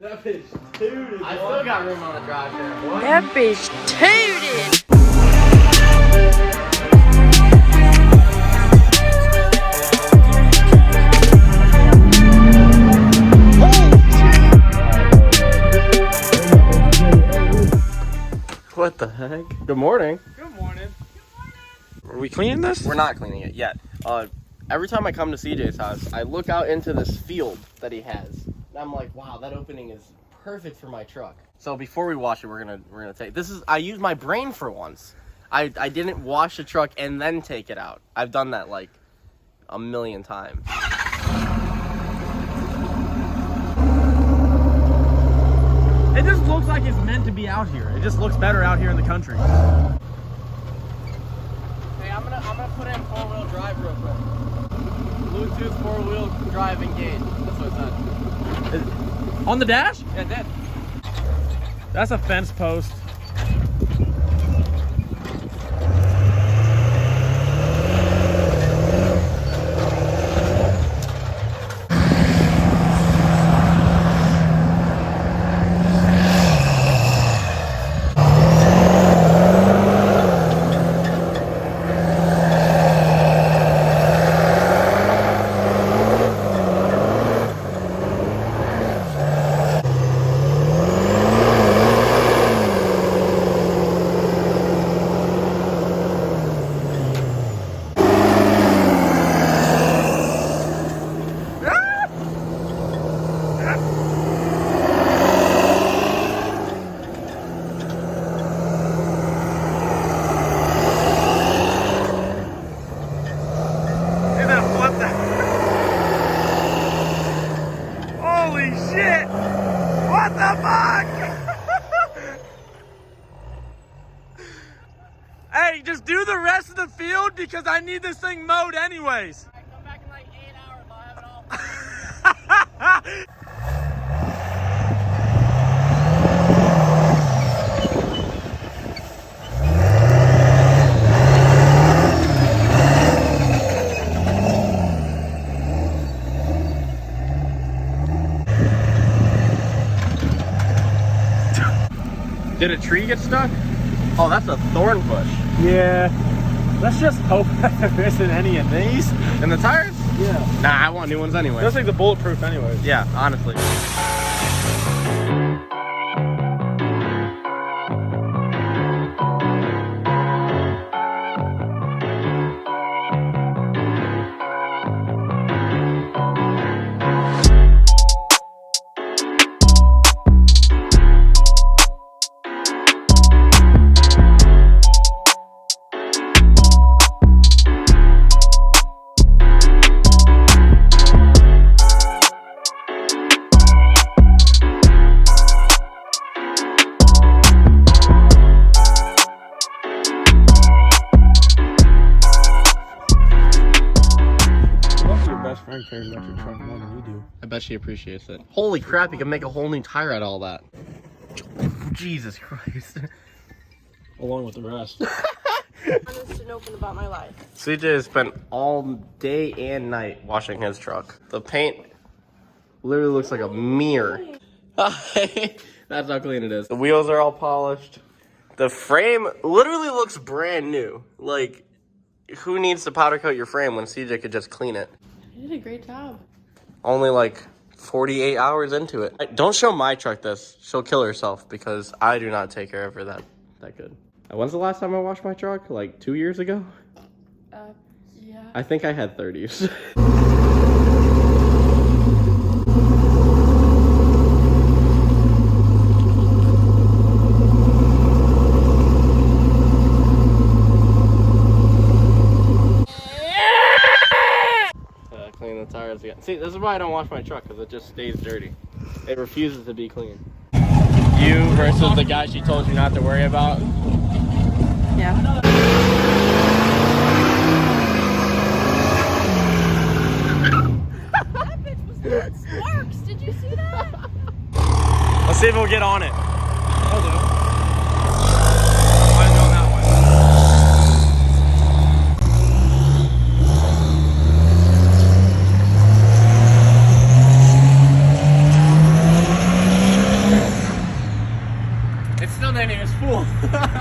That bitch tooted. I still got room on the drive there, boy. That bitch tooted. What the heck? Good morning. Good morning. Are we cleaning this? We're not cleaning it yet. Every time I come to CJ's house, I look out into this field that he has. And I'm like, wow, that opening is perfect for my truck. So before we wash it, we're gonna take this is I used my brain for once. I didn't wash the truck and then take it out. I've done that like a million times. It just looks like it's meant to be out here. It just looks better out here in the country. Hey, I'm gonna put in 4-wheel drive real quick. Bluetooth 4-wheel drive engaged. That's what it said. On the dash? Yeah, it did. That's a fence post. Holy shit! What the fuck? Hey, just do the rest of the field because I need this thing mowed anyways. I come back in like 8 hours. I'll have it all. Did a tree get stuck? Oh, that's a thorn bush. Yeah. Let's just hope there isn't any of these. And the tires? Yeah. Nah, I want new ones anyway. Those things are bulletproof anyways. Yeah, honestly. Best friend cares about your truck more than you do. I bet she appreciates it. Holy crap, you can make a whole new tire out of all that. Jesus Christ. Along with the rest. Honest and open about my life. CJ has spent all day and night washing his truck. The paint literally looks like a mirror. That's how clean it is. The wheels are all polished. The frame literally looks brand new. Like, who needs to powder coat your frame when CJ could just clean it? You did a great job. Only like 48 hours into it. Don't show my truck this. She'll kill herself because I do not take care of her that good. When's the last time I washed my truck? Like 2 years ago? Yeah. I think I had 30s. Clean the tires again. See, this is why I don't wash my truck, because it just stays dirty. It refuses to be clean. You versus the guy she told you not to worry about. Yeah. That bitch was doing sparks. Did you see that? Let's see if we'll get on it. I'll do it. then it was full.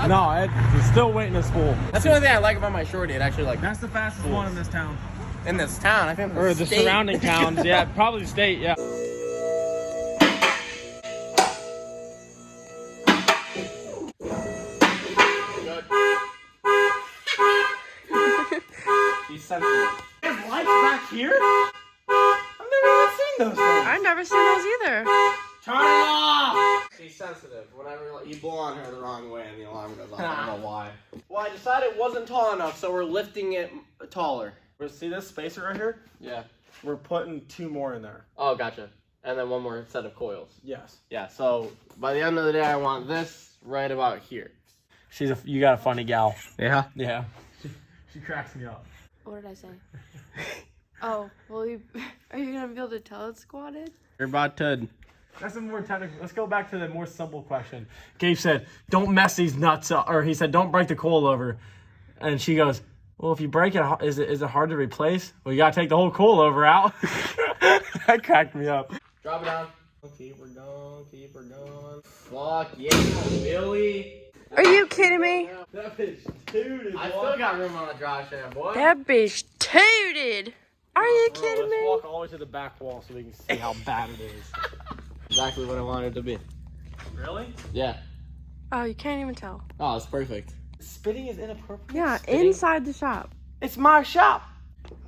No, it's still waiting to spool. That's the only thing I like about my shorty. It actually like That's the fastest one in this town. in this town. I think Or the state. surrounding towns. Yeah, probably the state, yeah. She's sensitive. There's lights back here? I've never even seen those things. I've never seen those either. Turn it off! She's sensitive. Whenever you blow on her the wrong way and the alarm goes off. I don't know why. Well, I decided it wasn't tall enough, so we're lifting it taller. See this spacer right here? Yeah. We're putting 2 more in there. Oh, gotcha. And then one more set of coils. Yes. Yeah, so by the end of the day, I want this right about here. You got a funny gal. Yeah? Yeah. She cracks me up. What did I say? Oh, well, are you gonna be able to tell it's squatted? You're about to... That's a more technical. Let's go back to the more simple question. Gabe said, "Don't mess these nuts up," or he said, "Don't break the coil over." And she goes, "Well, if you break it, is it hard to replace? Well, you gotta take the whole coil over out." That cracked me up. Drop it down. Keep her going, keep her going. Fuck yeah, Billy. Are you kidding me? That bitch tooted. I still got room on the drive shaft, boy. That bitch tooted. Are you kidding Let's me? walk all the way to the back wall so we can see how bad it is. Exactly what I wanted it to be. Really? Yeah. Oh, you can't even tell. Oh, it's perfect. Spitting is inappropriate. Yeah, inside the shop. It's my shop.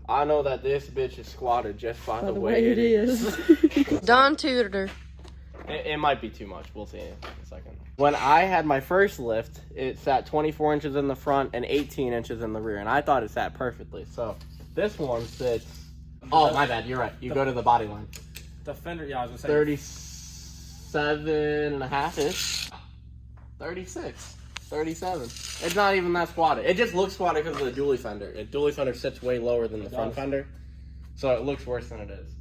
I know that this bitch is squatted just by the way it is. Don tooted her. It might be too much. We'll see in a second. When I had my first lift, it sat 24 inches in the front and 18 inches in the rear, and I thought it sat perfectly. So this one sits... Oh, my bad. You're right. You go to the body line. The fender, yeah, I was gonna say. 37 and a half-ish. 36. 37. It's not even that squatted. It just looks squatted because of the dually fender. The dually fender sits way lower than the front fender, so it looks worse than it is.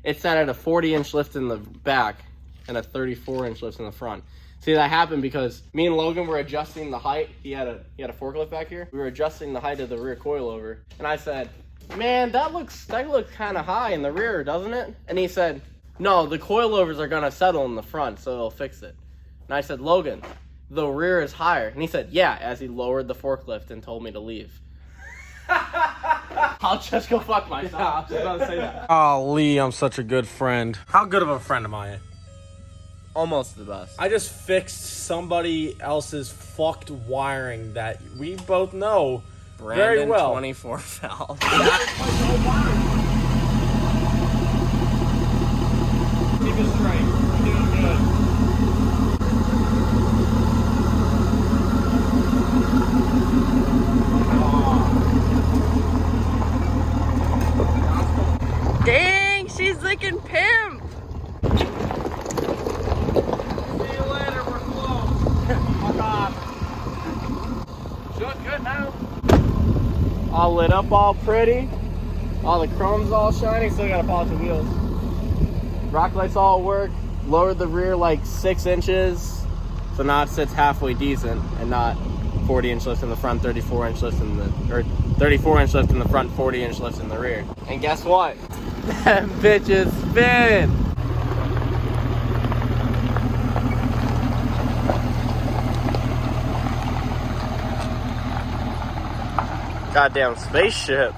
It's sat at a 40-inch lift in the back and a 34-inch lift in the front. See, that happened because me and Logan were adjusting the height. He had a forklift back here. We were adjusting the height of the rear coilover, and I said, "Man, that looks kind of high in the rear, doesn't it?" And he said, "No, the coilovers are gonna settle in the front, so it'll fix it." And I said, "Logan, the rear is higher." And he said, "Yeah," as he lowered the forklift and told me to leave. I'll just go fuck myself. Yeah, I was about to say that. Oh, Lee, I'm such a good friend. How good of a friend am I? Almost the best. I just fixed somebody else's fucked wiring that we both know very well. 24 valve. Keep it straight. You're doing good. Dang, she's looking pimp. See you later, we're close. Fuck off. She looks good now. All lit up, all pretty. All the chrome's all shiny. Still gotta polish the wheels. Rock lights all work. Lowered the rear like 6 inches. So now it sits halfway decent and not 40-inch lift in the front, 34-inch lift in the, or 34-inch lift in the front, 40-inch lift in the rear. And guess what? That bitch is spinning. Goddamn spaceship.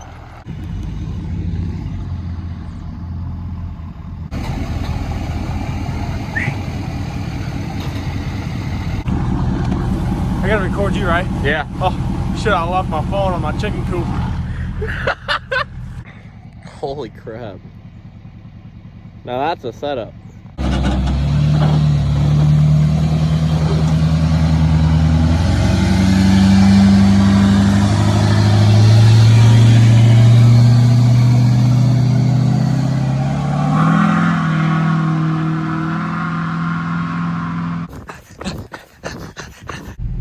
I gotta record you, right? Yeah. Oh, shit, I left my phone on my chicken coop. Holy crap. Now that's a setup.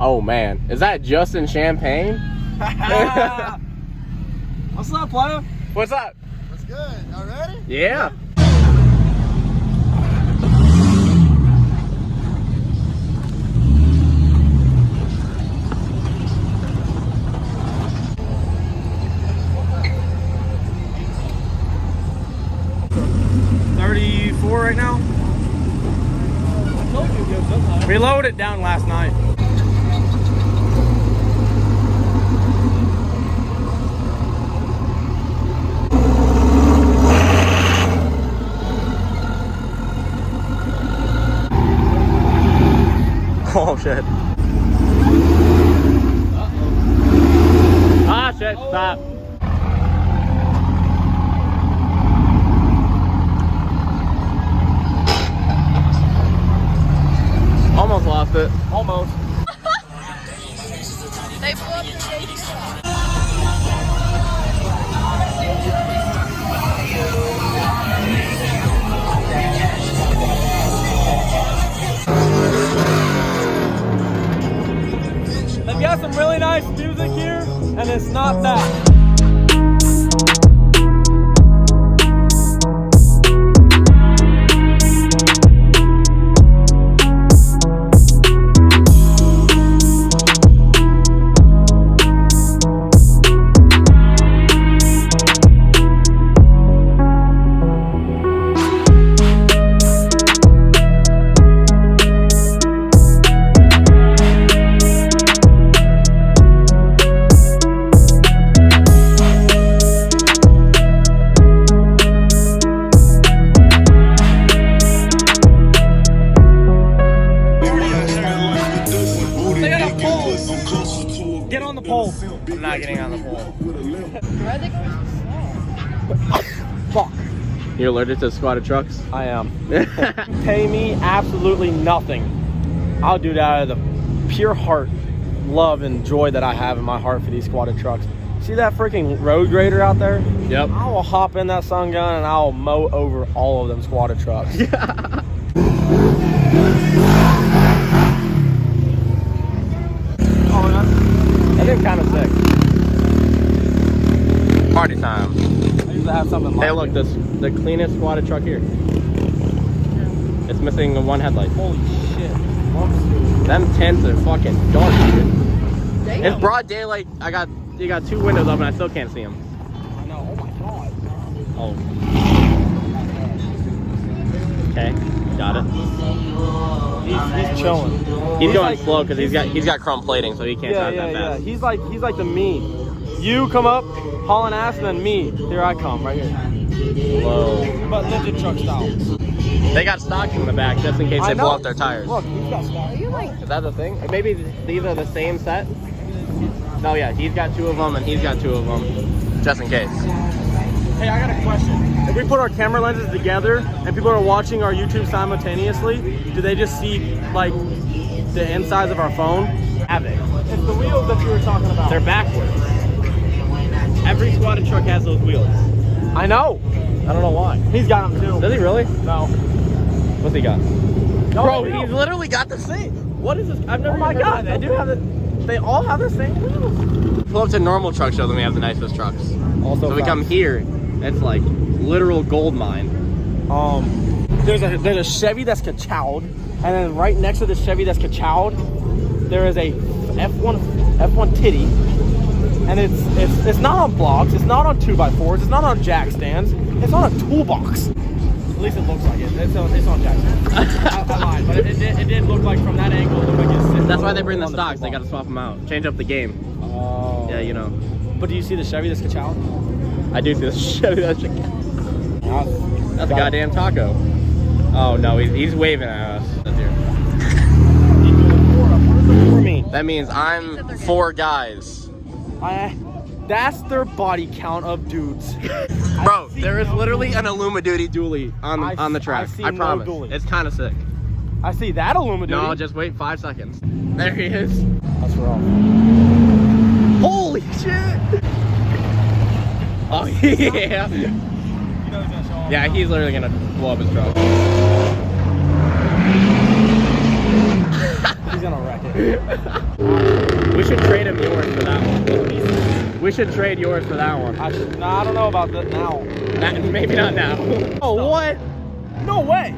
Oh man, is that Justin Champagne? What's up, player? What's up? What's good? Y'all ready? Yeah. Right now? I told you to go sometime. We lowered it down last night. Oh shit. Ah shit, stop. Almost lost it. Almost. They blew up the station. They've got some really nice music here, and it's not that. Get on the pole. I'm not getting on the pole. Why are they going so slow? Fuck. You're allergic to squatted trucks? I am. Pay me absolutely nothing. I'll do that out of the pure heart, love, and joy that I have in my heart for these squatted trucks. See that freaking road grader out there? Yep. I will hop in that sun gun and I'll mow over all of them squatted trucks. That is kind of sick. Party time. I used to have something like Hey, look, this the cleanest squatted truck here. It's missing one headlight. Holy shit. Them tents are fucking dark, dude. Damn. It's broad daylight. You got two windows up and I still can't see them. No, oh my god. Oh. Okay, got it. He's chilling. He's going like- slow because he's got chrome plating, so he can't drive that fast. He's like the me. You come up, hauling ass, and then me. Here I come, right here. Whoa. But ninja truck style. They got stocks in the back just in case I they blow know. up their tires. Look, he's got stock. Are you like Is that the thing? Maybe these are the same set? No, yeah, he's got two of them and he's got two of them, just in case. Hey, I got a question. If we put our camera lenses together and people are watching our YouTube simultaneously, do they just see like the insides of our phone? Have they? It's the wheels that you were talking about. They're backwards. Every squatted truck has those wheels. I know. I don't know why. He's got them too. Does he really? No. What's he got? No, Bro, they he's do. literally got the same. What is this? I've never Oh my even heard god, of they this. do have the. They all have the same wheels. Pull up to normal truck show, then we have the nicest trucks. Also, So we come here, it's like literal gold mine. There's a Chevy that's kachowed, and then right next to the Chevy that's kachowed, there is a F1 titty, and it's not on blocks, it's not on 2x4s, it's not on jack stands, it's on a toolbox. At least it looks like it. It's on jack stands. I lied, but it did look like from that angle. It looked like it's sitting That's why they bring the on stocks. They got to toolbox. swap them out, change up the game. Oh. Yeah, you know. But do you see the Chevy that's kachowed? I do see the Chevy. That's a goddamn taco. Oh no, he's waving at us. That's here. For me. That means I'm four guys. That's their body count of dudes. Bro, there is literally an Illuminati dually on the track. I see I no promise. dually. It's kind of sick. I see that Illuminati. No, just wait 5 seconds. There he is. That's rough. Holy shit! Oh yeah. Yeah, he's literally gonna blow up his truck. He's gonna wreck it. We should trade him yours for that one. We should trade yours for that one. I don't know about that now. Maybe not now. Oh, what? No way.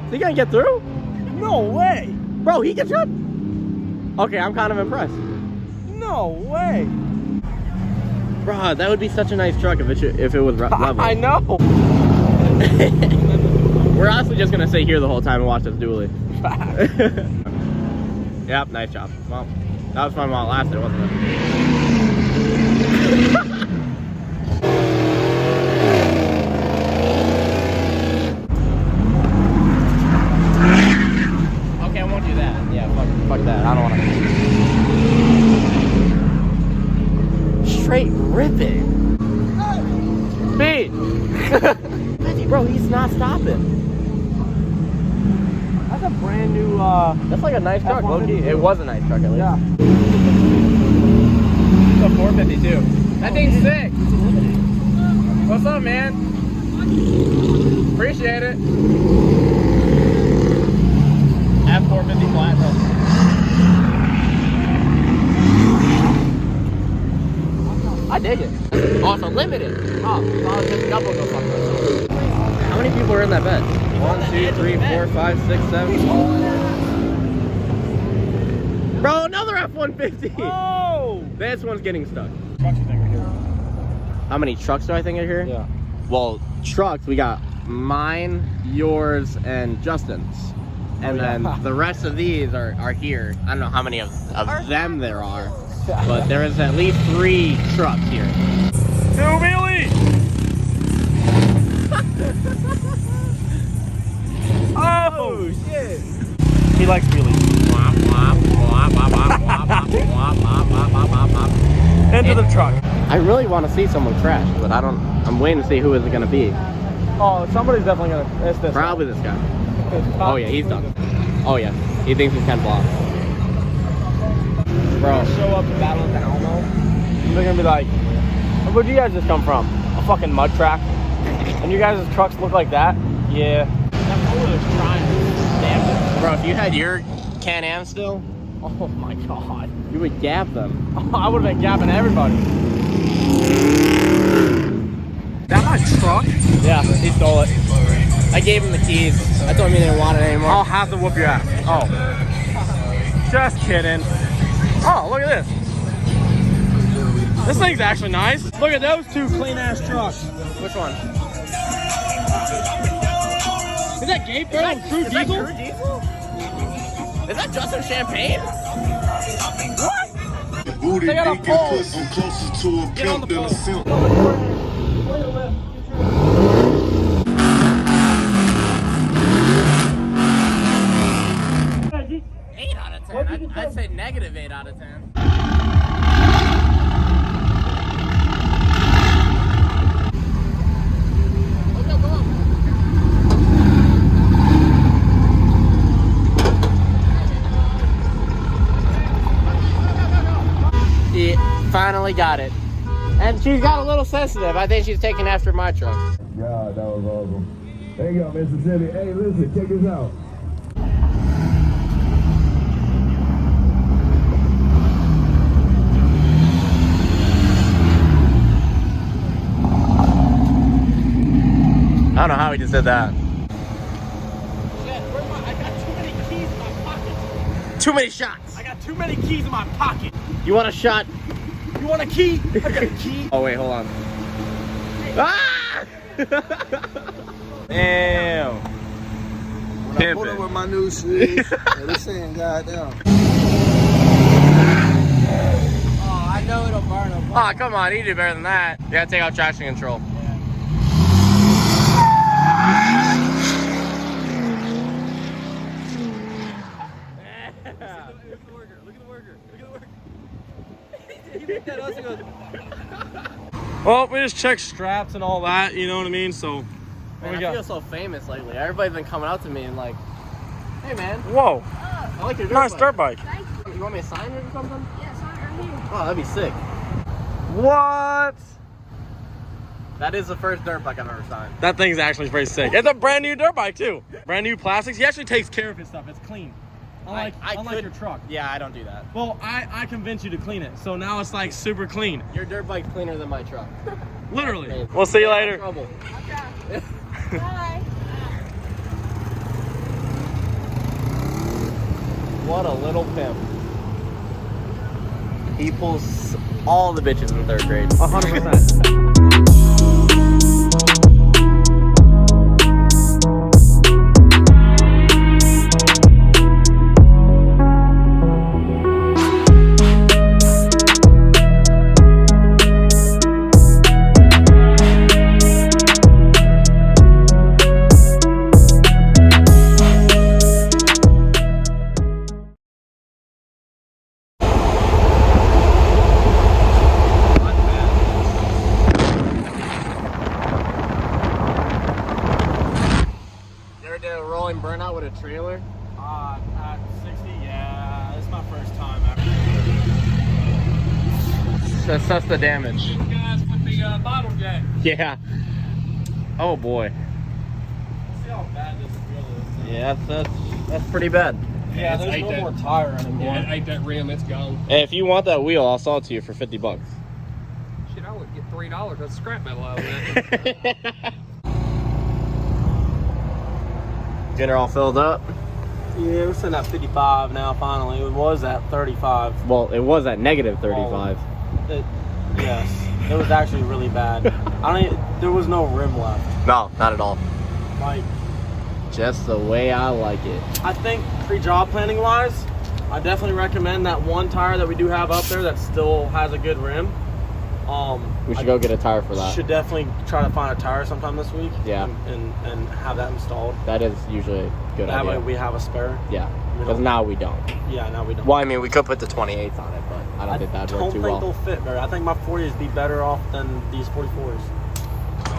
Is he gonna get through? No way. Bro, he gets up. Okay, I'm kind of impressed. No way. Bro, that would be such a nice truck if it was level. I know. We're honestly just gonna stay here the whole time and watch this dually. Yep, nice job. Well, that was fun while it lasted, wasn't it? Okay, I won't do that. Yeah, fuck that. I don't want to. Straight ripping. Speed! Bro, he's not stopping. That's a brand new. That's like a nice truck, low key. F-152. It was a nice truck, at least. Yeah. It's a 452. That thing's sick. What's up, man? Appreciate it. F450 Platinum. I dig it. Oh, it's a limited. Oh, I'll just double go fuck myself. How many people are in that bed? 1, 2, 3, 4, 5, 6, 7. Bro, another F-150. Oh! This one's getting stuck. Trucks you think are here? How many trucks do I think are here? Yeah. Well, trucks, we got mine, yours, and Justin's. And then the rest of these are here. I don't know how many of them there are, but there is at least 3 trucks here. 2 wheelie! Oh shit! He likes wheelies. Into the truck. I really want to see someone crash, but I'm waiting to see who is it going to be. Oh, somebody's definitely gonna. It's this. Probably this guy. Oh yeah, he's done. Oh yeah, he thinks he's Ken Block. Bro. Show up to battle at the Alamo. And they're gonna be like, where'd you guys just come from? A fucking mud track? And you guys' trucks look like that? Yeah. Bro, if you had your Can-Am still, Oh my god. you would gap them. I would have been gapping everybody. That my truck? Yeah, he stole it. I gave him the keys. I told him he didn't want it anymore. I'll have to whoop your ass. Oh. Just kidding. Oh, look at this. This thing's actually nice. Look at those 2 clean ass trucks. Which one? Is that Gabe Bro True Diesel? Is that Justin Champagne? Booty They got a big pole. and puss, I'm closer to a Get on pimp the than a pole. simp. 8 out of 10. I'd say negative 8 out of 10. He finally got it. And she's got a little sensitive. I think she's taking after my truck. God, that was awesome. There you go, Mississippi. Hey, listen, check this out. I don't know how he just did that. I got too many keys in my pocket. Too many shots. I got too many keys in my pocket. You want a shot? You want a key? I got a key. Oh wait, hold on. Ah! Damn. When I pulled up with my new shoes, they were saying, goddamn. Oh, I know it'll burn them. Oh, come on, you do better than that. You gotta take out traction control. Well, we just checked straps and all that, you know what I mean? So, Man, I feel so famous lately. Everybody's been coming up to me and like, hey man, whoa, I like your dirt nice bike. dirt bike. You want me to sign it or something? Yeah, it's not right here. Oh, that'd be sick. What? That is the first dirt bike I've ever signed. That thing's actually pretty sick. It's a brand new dirt bike too. Brand new plastics. He actually takes care of his stuff. It's clean. Unlike could- your truck. Yeah, I don't do that. Well, I convinced you to clean it, so now it's like super clean. Your dirt bike's cleaner than my truck. Literally. We'll see you later. Trouble. Bye. What a little pimp. He pulls all the bitches in 3rd grade. 100%. trailer? At 60, yeah, it's my first time ever. Assess the damage. You guys with the bottle jack. Yeah. Oh boy. Let's see how bad this wheel is. Yeah, that's pretty bad. Yeah, there's no more tire anymore. Yeah, I ate that rim, it's gone. Hey, if you want that wheel, I'll sell it to you for $50. Shit, I would get $3. That's scrap metal out of that. Dinner all filled up. Yeah, we're sitting at 55 now, finally. It was at 35. Well, it was at negative 35. Yes, it was actually really bad. There was no rim left. No, not at all. Like, Just the way I like it. I think pre-job planning wise, I definitely recommend that one tire that we do have up there that still has a good rim. We should go get a tire for that. Should definitely try to find a tire sometime this week. Yeah. And have that installed. That is usually a good That way idea. we have a spare. Yeah, We because don't- now we don't. Yeah, now we don't. Well, I mean, we could put the 28th on it, but I don't think that'd work too I don't think well. they'll fit very. I think my 40s be better off than these 44s.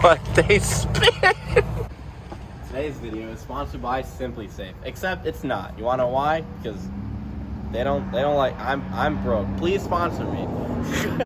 But they spin. Today's video is sponsored by Simply Safe, except it's not. You want to know why? Because they don't like. I'm broke. Please sponsor me.